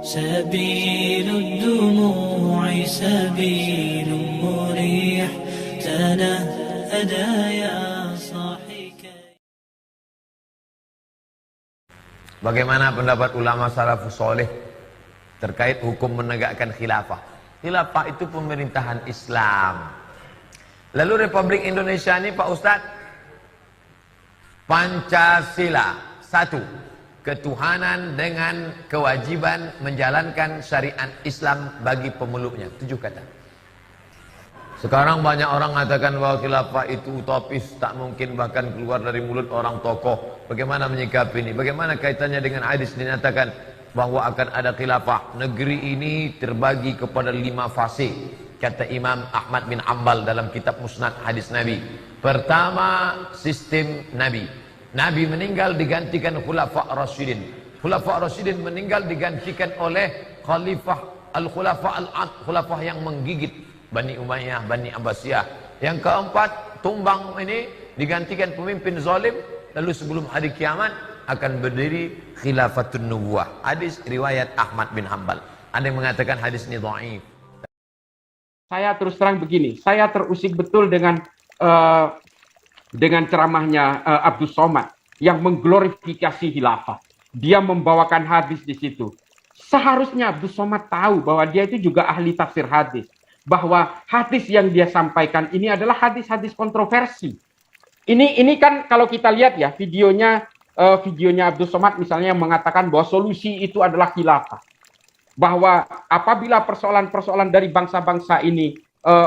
سبيل الدموع سبيل مريح تنهدى يا صاحي. Bagaimana pendapat ulama salafus soleh terkait hukum menegakkan khilafah? Khilafah itu pemerintahan Islam. Lalu Republik Indonesia ini Pak Ustadz, Pancasila, satu, ketuhanan dengan kewajiban menjalankan syariat Islam bagi pemeluknya, 7 kata. Sekarang banyak orang mengatakan bahwa khilafah itu utopis, tak mungkin bahkan keluar dari mulut orang tokoh. Bagaimana menyikapi ini? Bagaimana kaitannya dengan hadis dinyatakan bahwa akan ada khilafah? Negeri ini terbagi kepada 5 fase, kata Imam Ahmad bin Ambal dalam kitab Musnad Hadis Nabi. Pertama, sistem Nabi. Nabi meninggal digantikan Khulafa' Rasyidin. Khulafa' Rasyidin meninggal digantikan oleh Khalifah Al-Khulafa' Al-Ad, khulafah yang menggigit, Bani Umayyah, Bani Abbasiyah. Yang keempat, tumbang ini digantikan pemimpin zalim. Lalu sebelum hari kiamat akan berdiri Khilafatun Nubuwah. Hadis riwayat Ahmad bin Hanbal. Ada yang mengatakan hadis ini dhaif. Saya terus terang begini, saya terusik betul dengan ceramahnya Abdus Somad yang mengglorifikasi khilafah. Dia membawakan hadis di situ. Seharusnya Abdus Somad tahu bahwa dia itu juga ahli tafsir hadis. Bahwa hadis yang dia sampaikan ini adalah hadis-hadis kontroversi. Ini kan kalau kita lihat ya videonya Abdus Somad misalnya yang mengatakan bahwa solusi itu adalah khilafah. Bahwa apabila persoalan-persoalan dari bangsa-bangsa ini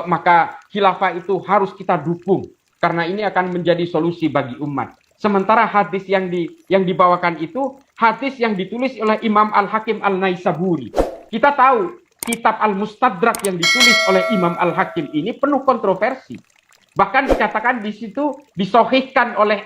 maka khilafah itu harus kita dukung karena ini akan menjadi solusi bagi umat. Sementara hadis yang dibawakan itu hadis yang ditulis oleh Imam Al-Hakim Al-Naisaburi. Kita tahu kitab Al-Mustadrak yang ditulis oleh Imam Al-Hakim ini penuh kontroversi. Bahkan dikatakan di situ disohihkan oleh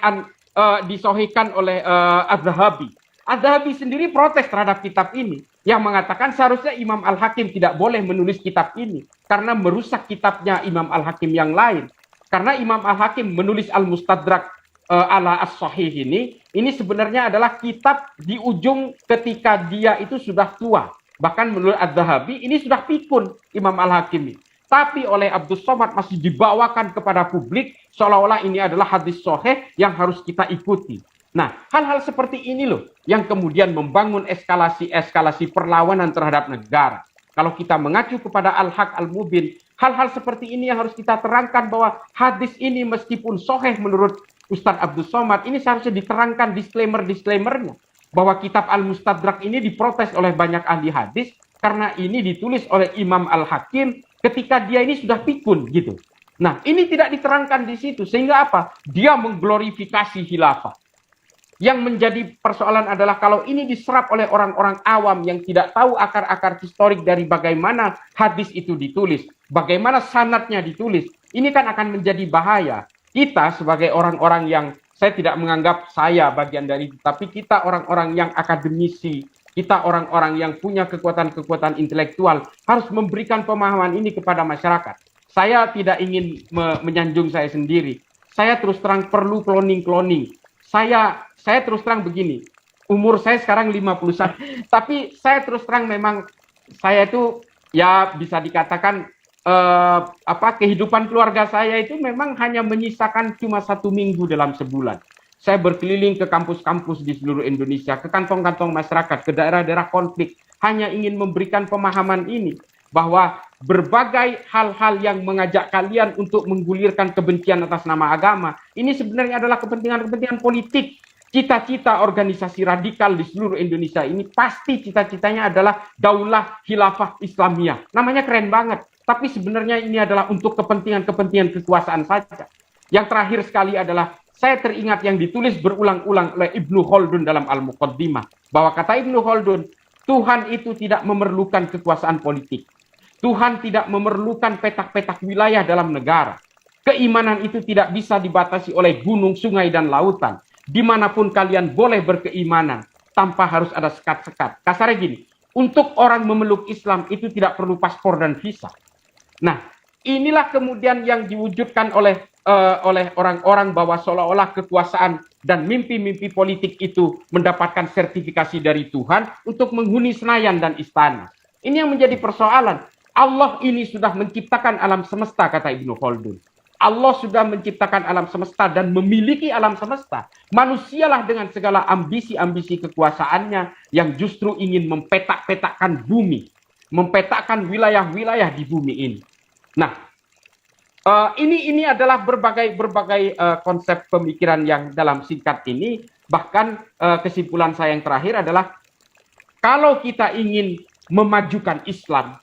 Az-Zahabi. Az-Zahabi sendiri protes terhadap kitab ini yang mengatakan seharusnya Imam Al-Hakim tidak boleh menulis kitab ini karena merusak kitabnya Imam Al-Hakim yang lain. Karena Imam Al-Hakim menulis Al-Mustadrak ala As-Sahih ini sebenarnya adalah kitab di ujung ketika dia itu sudah tua. Bahkan menurut Az-Zahabi ini sudah pikun Imam Al-Hakim ini. Tapi oleh Abdus Somad masih dibawakan kepada publik seolah-olah ini adalah hadis sahih yang harus kita ikuti. Nah, hal-hal seperti ini loh yang kemudian membangun eskalasi perlawanan terhadap negara. Kalau kita mengacu kepada Al-Haq Al-Mubin, hal-hal seperti ini yang harus kita terangkan bahwa hadis ini meskipun sahih menurut Ustadz Abdus Somad, ini seharusnya diterangkan disclaimer-disclaimernya. Bahwa kitab Al-Mustadrak ini diprotes oleh banyak ahli hadis karena ini ditulis oleh Imam Al-Hakim ketika dia ini sudah pikun gitu. Nah, ini tidak diterangkan di situ sehingga apa? Dia mengglorifikasi khilafah. Yang menjadi persoalan adalah kalau ini diserap oleh orang-orang awam yang tidak tahu akar-akar historik dari bagaimana hadis itu ditulis, bagaimana sanadnya ditulis, ini kan akan menjadi bahaya. Kita sebagai orang-orang yang saya tidak menganggap saya bagian dari itu, tapi kita orang-orang yang akademisi, kita orang-orang yang punya kekuatan-kekuatan intelektual harus memberikan pemahaman ini kepada masyarakat. Saya tidak ingin menyanjung saya sendiri. Saya terus terang perlu cloning. Saya terus terang begini. Umur saya sekarang 51, tapi saya terus terang memang saya itu ya bisa dikatakan kehidupan keluarga saya itu memang hanya menyisakan cuma 1 minggu dalam sebulan. Saya berkeliling ke kampus-kampus di seluruh Indonesia, ke kantong-kantong masyarakat, ke daerah-daerah konflik, hanya ingin memberikan pemahaman ini bahwa berbagai hal-hal yang mengajak kalian untuk menggulirkan kebencian atas nama agama, ini sebenarnya adalah kepentingan-kepentingan politik. Cita-cita organisasi radikal di seluruh Indonesia ini pasti cita-citanya adalah daulah khilafah Islamiyah. Namanya keren banget. Tapi sebenarnya ini adalah untuk kepentingan-kepentingan kekuasaan saja. Yang terakhir sekali adalah saya teringat yang ditulis berulang-ulang oleh Ibnu Khaldun dalam Al-Muqaddimah. Bahwa kata Ibnu Khaldun, Tuhan itu tidak memerlukan kekuasaan politik. Tuhan tidak memerlukan petak-petak wilayah dalam negara. Keimanan itu tidak bisa dibatasi oleh gunung, sungai, dan lautan. Dimanapun kalian boleh berkeimanan tanpa harus ada sekat-sekat. Kasarnya gini, untuk orang memeluk Islam itu tidak perlu paspor dan visa. Nah, inilah kemudian yang diwujudkan oleh orang-orang bahwa seolah-olah kekuasaan dan mimpi-mimpi politik itu mendapatkan sertifikasi dari Tuhan untuk menghuni Senayan dan istana. Ini yang menjadi persoalan. Allah ini sudah menciptakan alam semesta, kata Ibnu Khaldun. Allah sudah menciptakan alam semesta dan memiliki alam semesta. Manusialah dengan segala ambisi-ambisi kekuasaannya yang justru ingin mempetak-petakkan bumi, mempetakkan wilayah-wilayah di bumi ini. Nah, ini adalah berbagai konsep pemikiran yang dalam singkat ini. Bahkan kesimpulan saya yang terakhir adalah kalau kita ingin memajukan Islam,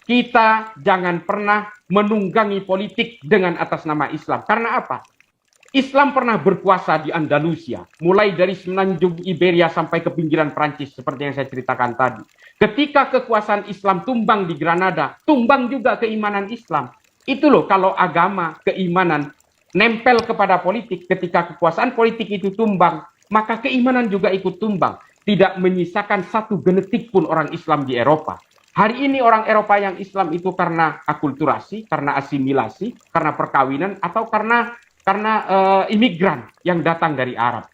kita jangan pernah menunggangi politik dengan atas nama Islam. Karena apa? Islam pernah berkuasa di Andalusia, mulai dari semenanjung Iberia sampai ke pinggiran Prancis, seperti yang saya ceritakan tadi. Ketika kekuasaan Islam tumbang di Granada, tumbang juga keimanan Islam. Itu loh, kalau agama, keimanan nempel kepada politik, ketika kekuasaan politik itu tumbang, maka keimanan juga ikut tumbang. Tidak menyisakan satu genetik pun orang Islam di Eropa. Hari ini orang Eropa yang Islam itu karena akulturasi, karena asimilasi, karena perkawinan, atau karena imigran yang datang dari Arab.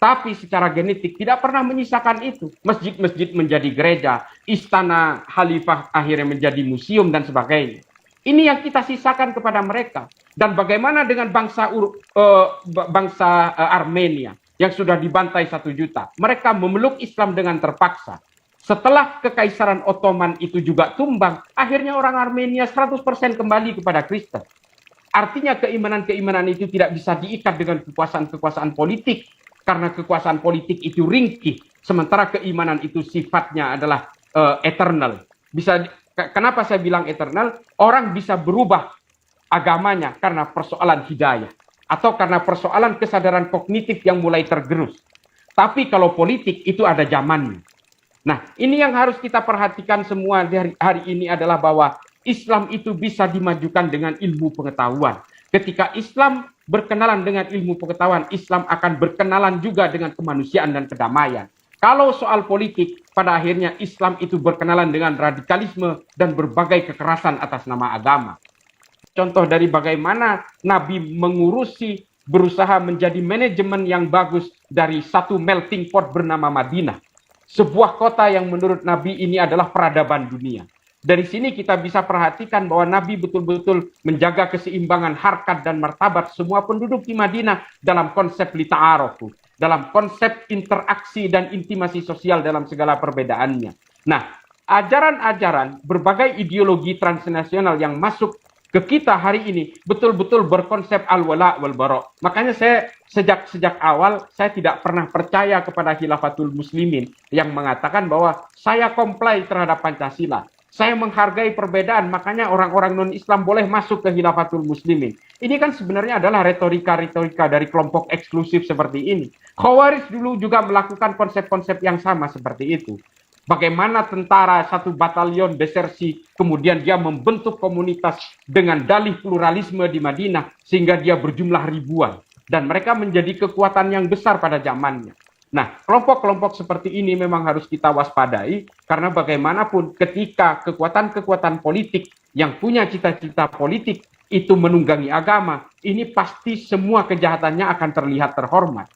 Tapi secara genetik tidak pernah menyisakan itu. Masjid-masjid menjadi gereja, istana khalifah akhirnya menjadi museum dan sebagainya. Ini yang kita sisakan kepada mereka. Dan bagaimana dengan bangsa Armenia yang sudah dibantai 1 juta? Mereka memeluk Islam dengan terpaksa. Setelah Kekaisaran Ottoman itu juga tumbang, akhirnya orang Armenia 100% kembali kepada Kristen. Artinya keimanan-keimanan itu tidak bisa diikat dengan kekuasaan-kekuasaan politik, karena kekuasaan politik itu ringkih, sementara keimanan itu sifatnya adalah eternal. Kenapa saya bilang eternal? Orang bisa berubah agamanya karena persoalan hidayah, atau karena persoalan kesadaran kognitif yang mulai tergerus. Tapi kalau politik itu ada zamannya. Nah, ini yang harus kita perhatikan semua hari ini adalah bahwa Islam itu bisa dimajukan dengan ilmu pengetahuan. Ketika Islam berkenalan dengan ilmu pengetahuan, Islam akan berkenalan juga dengan kemanusiaan dan kedamaian. Kalau soal politik, pada akhirnya Islam itu berkenalan dengan radikalisme dan berbagai kekerasan atas nama agama. Contoh dari bagaimana Nabi berusaha menjadi manajemen yang bagus dari satu melting pot bernama Madinah. Sebuah kota yang menurut Nabi ini adalah peradaban dunia. Dari sini kita bisa perhatikan bahwa Nabi betul-betul menjaga keseimbangan harkat dan martabat semua penduduk di Madinah dalam konsep lita'arofu, dalam konsep interaksi dan intimasi sosial dalam segala perbedaannya. Nah, ajaran-ajaran berbagai ideologi transnasional yang masuk ke kita hari ini betul-betul berkonsep al-wala wal bara. Makanya saya sejak awal saya tidak pernah percaya kepada Khilafatul Muslimin yang mengatakan bahwa saya comply terhadap Pancasila. Saya menghargai perbedaan, makanya orang-orang non-Islam boleh masuk ke Khilafatul Muslimin. Ini kan sebenarnya adalah retorika-retorika dari kelompok eksklusif seperti ini. Khawarij dulu juga melakukan konsep-konsep yang sama seperti itu. Bagaimana tentara satu batalion desersi, kemudian dia membentuk komunitas dengan dalih pluralisme di Madinah, sehingga dia berjumlah ribuan. Dan mereka menjadi kekuatan yang besar pada zamannya. Nah, kelompok-kelompok seperti ini memang harus kita waspadai, karena bagaimanapun ketika kekuatan-kekuatan politik yang punya cita-cita politik itu menunggangi agama, ini pasti semua kejahatannya akan terlihat terhormat.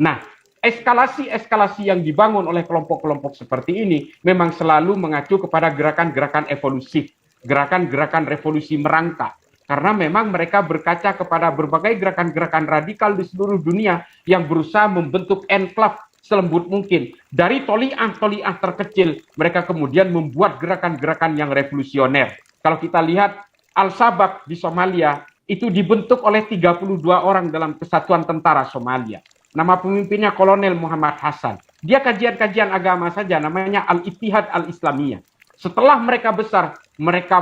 Nah, eskalasi-eskalasi yang dibangun oleh kelompok-kelompok seperti ini memang selalu mengacu kepada gerakan-gerakan evolusif, gerakan-gerakan revolusi merangkak. Karena memang mereka berkaca kepada berbagai gerakan-gerakan radikal di seluruh dunia yang berusaha membentuk enklave selembut mungkin. Dari toliah-toliah terkecil, mereka kemudian membuat gerakan-gerakan yang revolusioner. Kalau kita lihat Al-Shabaab di Somalia, itu dibentuk oleh 32 orang dalam Kesatuan Tentara Somalia. Nama pemimpinnya Kolonel Muhammad Hassan. Dia kajian-kajian agama saja, namanya Al-Ittihad Al-Islamiyah. Setelah mereka besar, mereka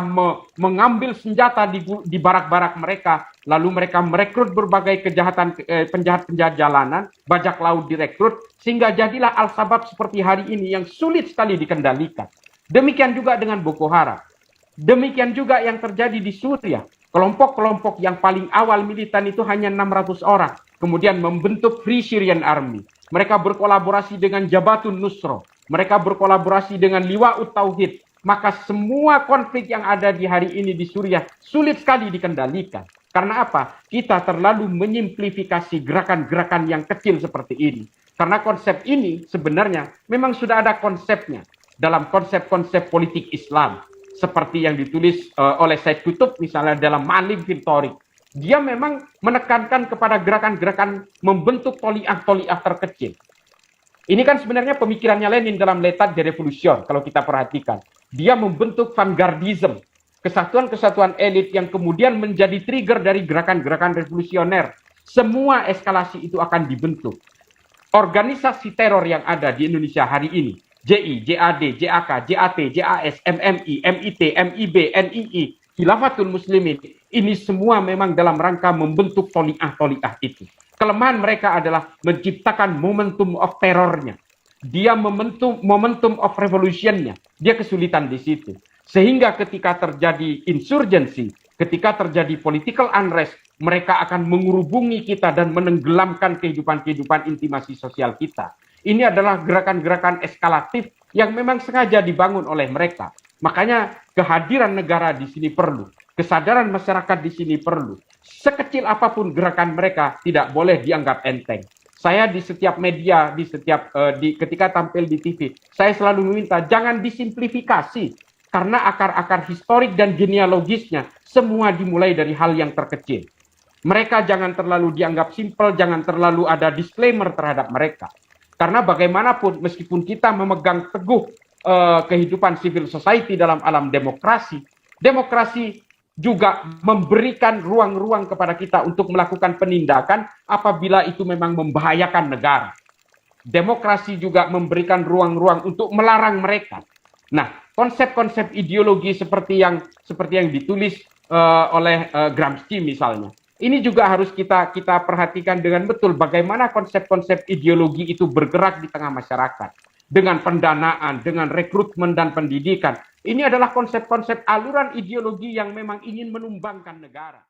mengambil senjata di barak-barak mereka, lalu mereka merekrut berbagai penjahat-penjahat jalanan, bajak laut direkrut, sehingga jadilah Al-Shabaab seperti hari ini yang sulit sekali dikendalikan. Demikian juga dengan Boko Haram. Demikian juga yang terjadi di Suriah. Kelompok-kelompok yang paling awal militan itu hanya 600 orang. Kemudian membentuk Free Syrian Army. Mereka berkolaborasi dengan Jabatun Nusra. Mereka berkolaborasi dengan Liwa'ut Tauhid. maka semua konflik yang ada di hari ini di Suriah sulit sekali dikendalikan. Karena apa? Kita terlalu menyimplifikasi gerakan-gerakan yang kecil seperti ini. Karena konsep ini sebenarnya memang sudah ada konsepnya dalam konsep-konsep politik Islam. Seperti yang ditulis oleh Said Qutb misalnya dalam Ma'alim fil Thariq. Dia memang menekankan kepada gerakan-gerakan membentuk toliah-toliah terkecil. Ini kan sebenarnya pemikirannya Lenin dalam L'état de Révolution, kalau kita perhatikan. Dia membentuk vanguardisme, kesatuan-kesatuan elit yang kemudian menjadi trigger dari gerakan-gerakan revolusioner. Semua eskalasi itu akan dibentuk. Organisasi teror yang ada di Indonesia hari ini, JI, JAD, JAK, JAT, JAS, MMI, MIT, MIB, NII, Khilafatul Muslimin, ini semua memang dalam rangka membentuk toliah-toliah itu. Kelemahan mereka adalah menciptakan momentum of terornya. Dia momentum of revolutionnya. Dia kesulitan di situ. Sehingga ketika terjadi insurgency, ketika terjadi political unrest, mereka akan mengurubungi kita dan menenggelamkan kehidupan-kehidupan intimasi sosial kita. Ini adalah gerakan-gerakan eskalatif yang memang sengaja dibangun oleh mereka. Makanya kehadiran negara di sini perlu. Kesadaran masyarakat di sini perlu. Sekecil apapun gerakan mereka tidak boleh dianggap enteng. Saya di setiap media, ketika tampil di TV, saya selalu meminta jangan disimplifikasi. Karena akar-akar historik dan genealogisnya semua dimulai dari hal yang terkecil. Mereka jangan terlalu dianggap simpel, jangan terlalu ada disclaimer terhadap mereka. Karena bagaimanapun meskipun kita memegang teguh kehidupan civil society dalam alam demokrasi, demokrasi juga memberikan ruang-ruang kepada kita untuk melakukan penindakan apabila itu memang membahayakan negara. Demokrasi juga memberikan ruang-ruang untuk melarang mereka. Nah, konsep-konsep ideologi seperti yang ditulis oleh Gramsci misalnya, ini juga harus kita perhatikan dengan betul bagaimana konsep-konsep ideologi itu bergerak di tengah masyarakat. Dengan pendanaan, dengan rekrutmen dan pendidikan. Ini adalah konsep-konsep aluran ideologi yang memang ingin menumbangkan negara.